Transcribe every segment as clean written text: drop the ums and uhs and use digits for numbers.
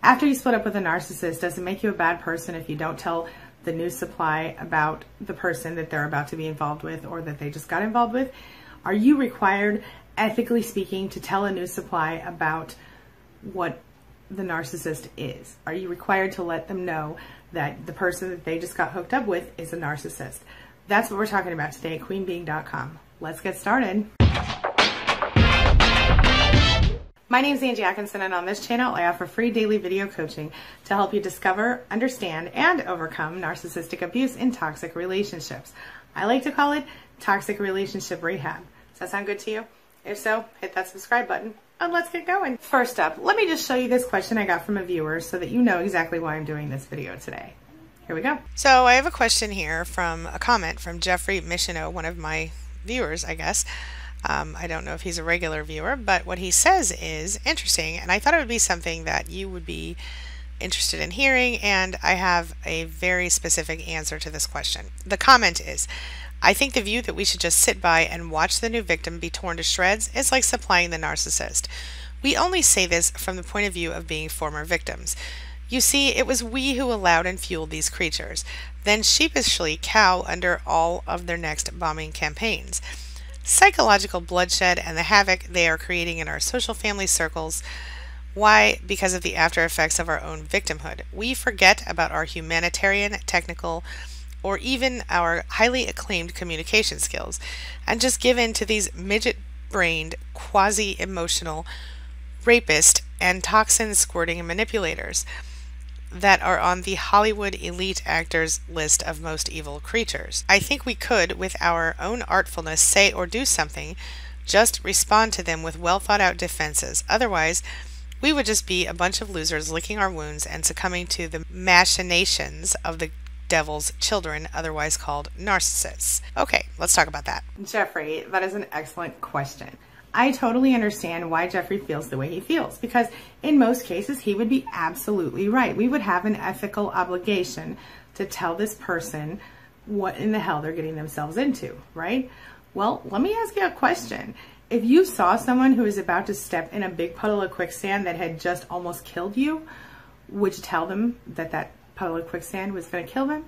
After you split up with a narcissist, does it make you a bad person if you don't tell the new supply about the person that they're about to be involved with or that they just got involved with? Are you required, ethically speaking, to tell a new supply about what the narcissist is? Are you required to let them know that the person that they just got hooked up with is a narcissist? That's what we're talking about today at QueenBeing.com. Let's get started. My name is Angie Atkinson, and on this channel I offer free daily video coaching to help you discover, understand, and overcome narcissistic abuse in toxic relationships. I like to call it toxic relationship rehab. Does that sound good to you? If so, hit that subscribe button and let's get going. First up, let me just show you this question I got from a viewer so that you know exactly why I'm doing this video today. Here we go. So I have a question here from a comment from Jeffrey Michino, one of my viewers, I guess. I don't know if he's a regular viewer, but what he says is interesting, and I thought it would be something that you would be interested in hearing, and I have a very specific answer to this question. The comment is, I think the view that we should just sit by and watch the new victim be torn to shreds is like supplying the narcissist. We only say this from the point of view of being former victims. You see, it was we who allowed and fueled these creatures, then sheepishly cow under all of their next bombing campaigns. Psychological bloodshed and the havoc they are creating in our social family circles. Why? Because of the after effects of our own victimhood. We forget about our humanitarian, technical, or even our highly acclaimed communication skills and just give in to these midget-brained, quasi-emotional rapist and toxin-squirting manipulators that are on the Hollywood elite actors list of most evil creatures. I think we could, with our own artfulness, say or do something, just respond to them with well thought out defenses. Otherwise, we would just be a bunch of losers licking our wounds and succumbing to the machinations of the devil's children, otherwise called narcissists. Okay, let's talk about that. Jeffrey, that is an excellent question. I totally understand why Jeffrey feels the way he feels, because in most cases he would be absolutely right. We would have an ethical obligation to tell this person what in the hell they're getting themselves into, right? Well, let me ask you a question. If you saw someone who was about to step in a big puddle of quicksand that had just almost killed you, would you tell them that that puddle of quicksand was going to kill them?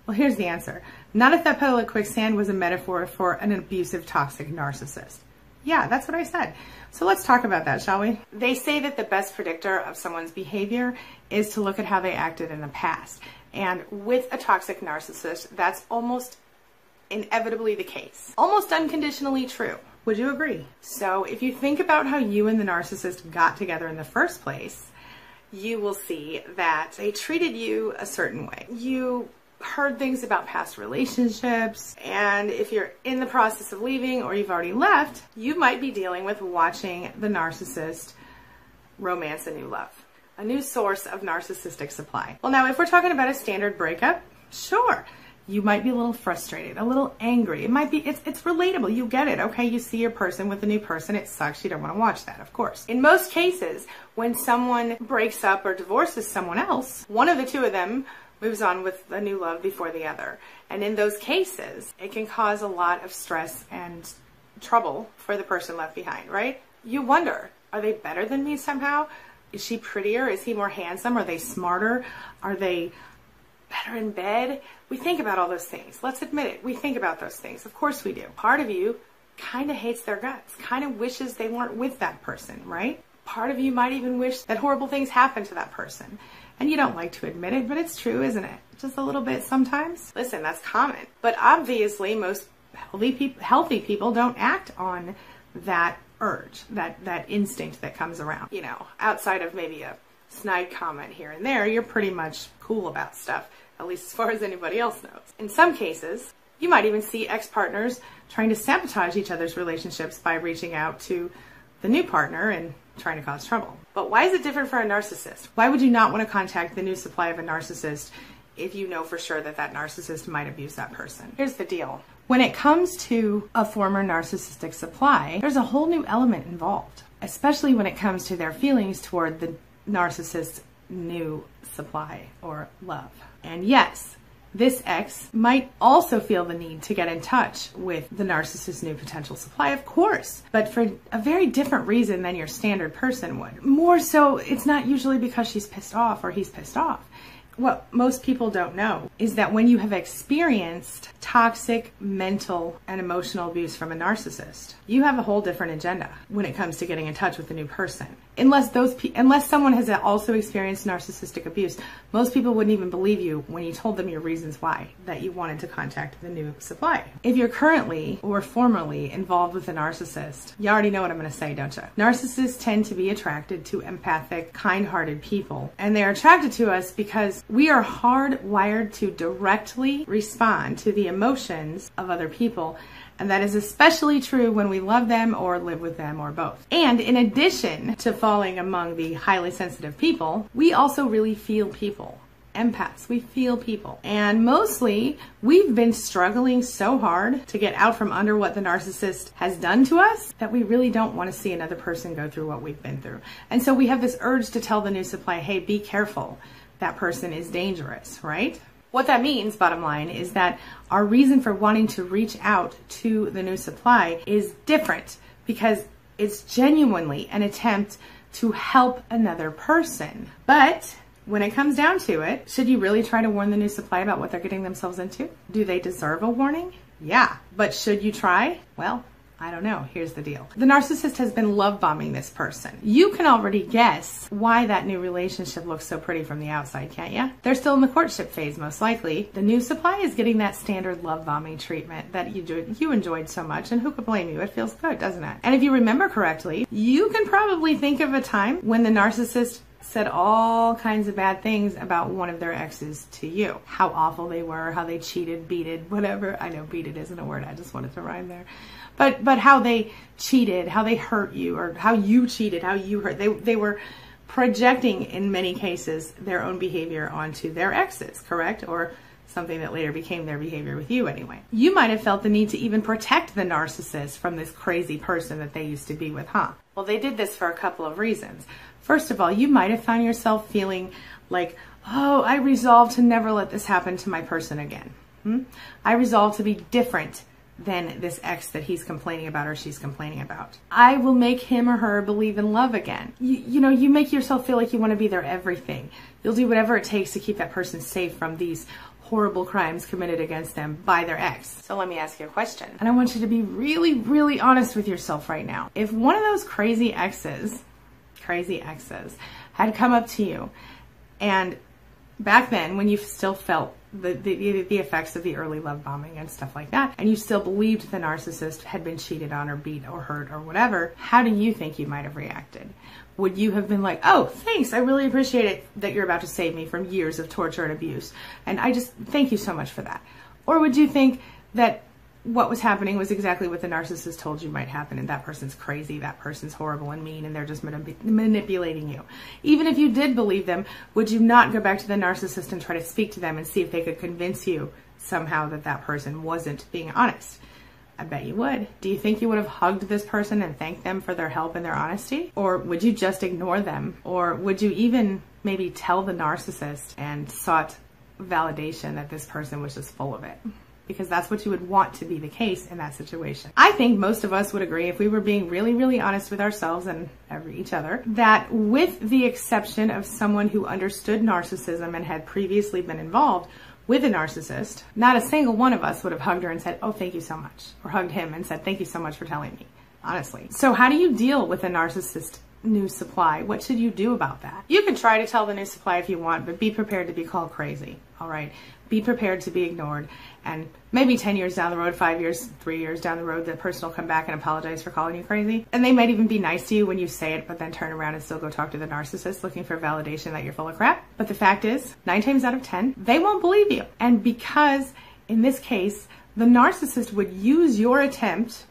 Well, here's the answer. Not if that puddle of quicksand was a metaphor for an abusive, toxic narcissist. Yeah, that's what I said. So let's talk about that, shall we? They say that the best predictor of someone's behavior is to look at how they acted in the past. And with a toxic narcissist, that's almost inevitably the case. Almost unconditionally true. Would you agree? So if you think about how you and the narcissist got together in the first place, you will see that they treated you a certain way. You heard things about past relationships, and if you're in the process of leaving or you've already left, you might be dealing with watching the narcissist romance a new love, a new source of narcissistic supply. Well, now if we're talking about a standard breakup, sure, you might be a little frustrated, a little angry. It might be, it's relatable. You get it, okay? You see your person with a new person. It sucks. You don't want to watch that, of course. In most cases, when someone breaks up or divorces someone else, one of the two of them moves on with a new love before the other. And in those cases, it can cause a lot of stress and trouble for the person left behind, right? You wonder, are they better than me somehow? Is she prettier? Is he more handsome? Are they smarter? Are they better in bed? We think about all those things. Let's admit it. We think about those things. Of course we do. Part of you kind of hates their guts, kind of wishes they weren't with that person, right? Part of you might even wish that horrible things happened to that person. And you don't like to admit it, but it's true, isn't it? Just a little bit sometimes. Listen, that's common. But obviously, most healthy people don't act on that urge, that instinct that comes around. You know, outside of maybe a snide comment here and there, you're pretty much cool about stuff, at least as far as anybody else knows. In some cases, you might even see ex-partners trying to sabotage each other's relationships by reaching out to the new partner and trying to cause trouble. But why is it different for a narcissist? Why would you not want to contact the new supply of a narcissist if you know for sure that that narcissist might abuse that person? Here's the deal. When it comes to a former narcissistic supply, there's a whole new element involved, especially when it comes to their feelings toward the narcissist's new supply or love. And yes, this ex might also feel the need to get in touch with the narcissist's new potential supply, of course, but for a very different reason than your standard person would. More so, it's not usually because she's pissed off or he's pissed off. What most people don't know is that when you have experienced toxic mental and emotional abuse from a narcissist, you have a whole different agenda when it comes to getting in touch with a new person. Unless someone has also experienced narcissistic abuse, most people wouldn't even believe you when you told them your reasons why that you wanted to contact the new supply. If you're currently or formerly involved with a narcissist, you already know what I'm going to say, don't you? Narcissists tend to be attracted to empathic, kind-hearted people, and they're attracted to us because we are hardwired to directly respond to the emotions of other people. And that is especially true when we love them or live with them or both. And in addition to falling among the highly sensitive people, we also really feel people. Empaths, we feel people. And mostly, we've been struggling so hard to get out from under what the narcissist has done to us that we really don't want to see another person go through what we've been through. And so we have this urge to tell the new supply, hey, be careful. That person is dangerous, right? What that means, bottom line, is that our reason for wanting to reach out to the new supply is different because it's genuinely an attempt to help another person. But when it comes down to it, should you really try to warn the new supply about what they're getting themselves into? Do they deserve a warning? Yeah. But should you try? Well, I don't know. Here's the deal. The narcissist has been love bombing this person. You can already guess why that new relationship looks so pretty from the outside, can't you? They're still in the courtship phase, most likely. The new supply is getting that standard love bombing treatment that you enjoyed so much, and who could blame you? It feels good, doesn't it? And if you remember correctly, you can probably think of a time when the narcissist said all kinds of bad things about one of their exes to you. How awful they were, how they cheated, beated, whatever. I know beated isn't a word, I just wanted to rhyme there. But how they cheated, how they hurt you, or how you cheated, how you hurt. They were projecting, in many cases, their own behavior onto their exes, correct? Or something that later became their behavior with you anyway. You might have felt the need to even protect the narcissist from this crazy person that they used to be with, huh? Well, they did this for a couple of reasons. First of all, you might have found yourself feeling like, oh, I resolved to never let this happen to my person again. I resolved to be different than this ex that he's complaining about or she's complaining about. I will make him or her believe in love again. You know, you make yourself feel like you want to be their everything. You'll do whatever it takes to keep that person safe from these horrible crimes committed against them by their ex. So let me ask you a question. And I want you to be really, really honest with yourself right now. If one of those crazy exes had come up to you, and back then when you still felt the effects of the early love bombing and stuff like that, and you still believed the narcissist had been cheated on or beat or hurt or whatever, how do you think you might have reacted? Would you have been like, oh, thanks, I really appreciate it that you're about to save me from years of torture and abuse, and I just thank you so much for that? Or would you think that what was happening was exactly what the narcissist told you might happen, and that person's crazy, that person's horrible and mean, and they're just manipulating you? Even if you did believe them, would you not go back to the narcissist and try to speak to them and see if they could convince you somehow that that person wasn't being honest? I bet you would. Do you think you would have hugged this person and thanked them for their help and their honesty? Or would you just ignore them? Or would you even maybe tell the narcissist and sought validation that this person was just full of it? Because that's what you would want to be the case in that situation. I think most of us would agree, if we were being really, really honest with ourselves and each other, that with the exception of someone who understood narcissism and had previously been involved with a narcissist, not a single one of us would have hugged her and said, oh, thank you so much. Or hugged him and said, thank you so much for telling me, honestly. So how do you deal with a narcissist new supply? What should you do about that? You can try to tell the new supply if you want, but be prepared to be called crazy, all right? Be prepared to be ignored, and maybe 10 years down the road, 5 years, 3 years down the road, that person will come back and apologize for calling you crazy. And they might even be nice to you when you say it, but then turn around and still go talk to the narcissist looking for validation that you're full of crap. But the fact is, 9 times out of 10, they won't believe you. And because, in this case, the narcissist would use your attempt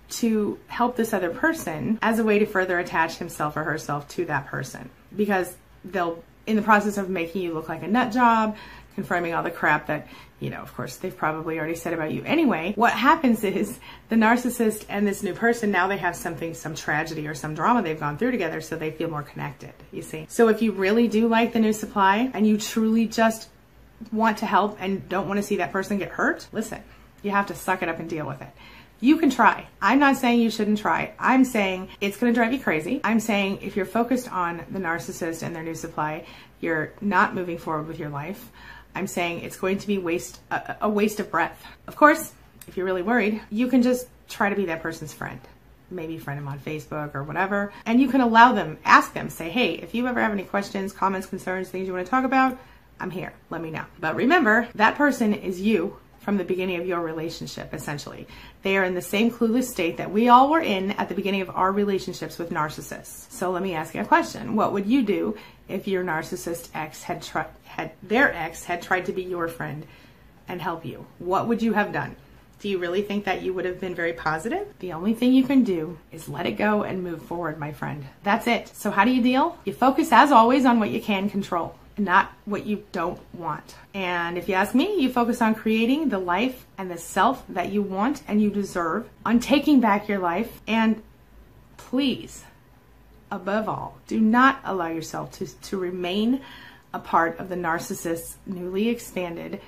to help this other person as a way to further attach himself or herself to that person. Because they'll, in the process of making you look like a nut job, confirming all the crap that, you know, of course, they've probably already said about you anyway, what happens is the narcissist and this new person, now they have something, some tragedy or some drama they've gone through together, so they feel more connected, you see. So if you really do like the new supply and you truly just want to help and don't want to see that person get hurt, listen, you have to suck it up and deal with it. You can try. I'm not saying you shouldn't try. I'm saying it's going to drive you crazy. I'm saying if you're focused on the narcissist and their new supply, you're not moving forward with your life. I'm saying it's going to be a waste of breath. Of course, if you're really worried, you can just try to be that person's friend. Maybe friend them on Facebook or whatever. And you can allow them, ask them, say, hey, if you ever have any questions, comments, concerns, things you want to talk about, I'm here. Let me know. But remember, that person is you from the beginning of your relationship, essentially. They are in the same clueless state that we all were in at the beginning of our relationships with narcissists. So let me ask you a question. What would you do if your narcissist ex had tried to be your friend and help you? What would you have done? Do you really think that you would have been very positive? The only thing you can do is let it go and move forward, my friend. That's it. So how do you deal? You focus, as always, on what you can control, not what you don't want. And if you ask me, you focus on creating the life and the self that you want and you deserve, on taking back your life, and please, above all, do not allow yourself to remain a part of the narcissist's newly expanded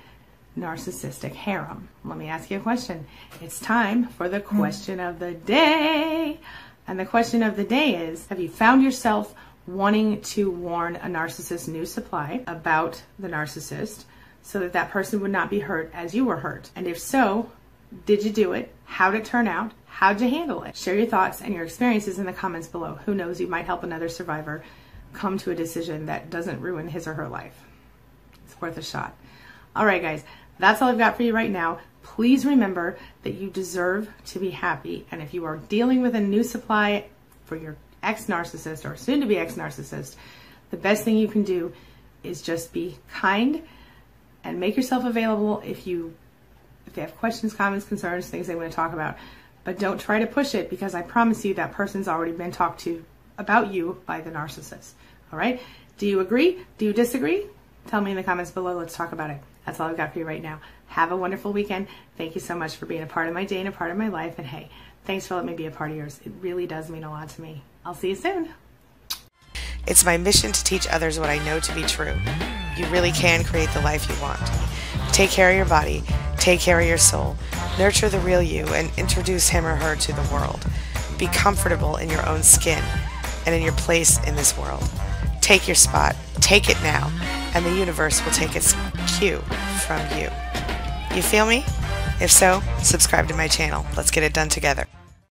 narcissistic harem. Let me ask you a question. It's time for the question of the day. And the question of the day is, have you found yourself wanting to warn a narcissist's new supply about the narcissist so that that person would not be hurt as you were hurt? And if so, did you do it? How'd it turn out? How'd you handle it? Share your thoughts and your experiences in the comments below. Who knows, you might help another survivor come to a decision that doesn't ruin his or her life. It's worth a shot. All right, guys, that's all I've got for you right now. Please remember that you deserve to be happy. And if you are dealing with a new supply for your ex-narcissist or soon-to-be ex-narcissist, the best thing you can do is just be kind and make yourself available if they have questions, comments, concerns, things they want to talk about. But don't try to push it, because I promise you that person's already been talked to about you by the narcissist. All right? Do you agree? Do you disagree? Tell me in the comments below. Let's talk about it. That's all I've got for you right now. Have a wonderful weekend. Thank you so much for being a part of my day and a part of my life. And hey, thanks for letting me be a part of yours. It really does mean a lot to me. I'll see you soon. It's my mission to teach others what I know to be true. You really can create the life you want. Take care of your body. Take care of your soul. Nurture the real you and introduce him or her to the world. Be comfortable in your own skin and in your place in this world. Take your spot. Take it now. And the universe will take its cue from you. You feel me? If so, subscribe to my channel. Let's get it done together.